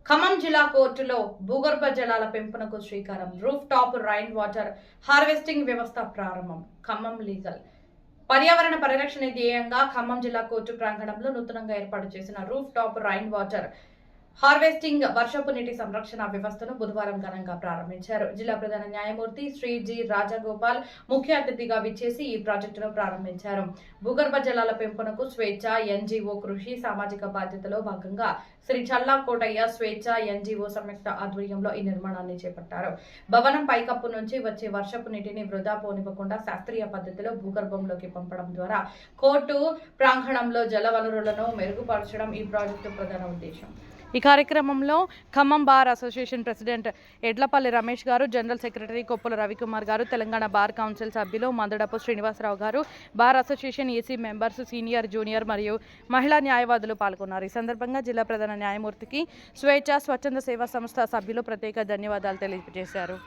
ఖమ్మం జిల్లా కోర్టులో భూగర్భ జలాల పెంపునకు శ్రీకారం. Roof top rain water harvesting వ్యవస్థ ప్రారంభం. ఖమ్మం లీగల్ పర్యావరణ పరిరక్షణ ధ్యేయంగా ఖమ్మం జిల్లా కోర్టు ప్రాంగణంలో నూతనంగా ఏర్పాటు చేసిన roof top rain water harvesting వర్షపు నీటి సంరక్షణ వ్యవస్థను బుధవారం ఘనంగా ప్రారంభించారు. జిల్లా ప్రధాన న్యాయమూర్తి శ్రీ జి రాజగోపాల్ ముఖ్య అతిథిగా విచ్చేసి ఈ ప్రాజెక్టును ప్రారంభించారు. భూగర్భ జలాల పెంపునకు స్వేచ్ఛ ఎన్జీఓ కృషి సామాజిక బాధ్యతలో భాగంగా శ్రీ చల్లా కోటయ్య స్వేచ్ఛ ఎన్జీఓ సంయుక్త ఆధ్వర్యంలో ఈ నిర్మాణాన్ని చేపట్టారు. భవనం పైకప్పు నుంచి వచ్చే వర్షపు నీటిని వృధా పోనివ్వకుండా శాస్త్రీయ పద్ధతిలో భూగర్భంలోకి పంపడం ద్వారా కోర్టు ప్రాంగణంలో జల వనరులను మెరుగుపరచడం ఈ ప్రాజెక్టు ప్రధాన ఉద్దేశం. ఈ కార్యక్రమంలో Khammam bar association president Edlapalli Ramesh గారు, జనరల్ సెక్రటరీ కొప్పుల రవికుమార్ గారు, తెలంగాణ బార్ కౌన్సిల్ సభ్యులు మందడపు శ్రీనివాసరావు గారు, bar association AC members, senior, junior మరియు మహిళా న్యాయవాదులు పాల్గొన్నారు. ఈ సందర్భంగా జిల్లా ప్రధాన న్యాయమూర్తికి స్వేచ్ఛ స్వచ్ఛంద సేవా సంస్థ సభ్యులు ప్రత్యేక ధన్యవాదాలు తెలియజేశారు.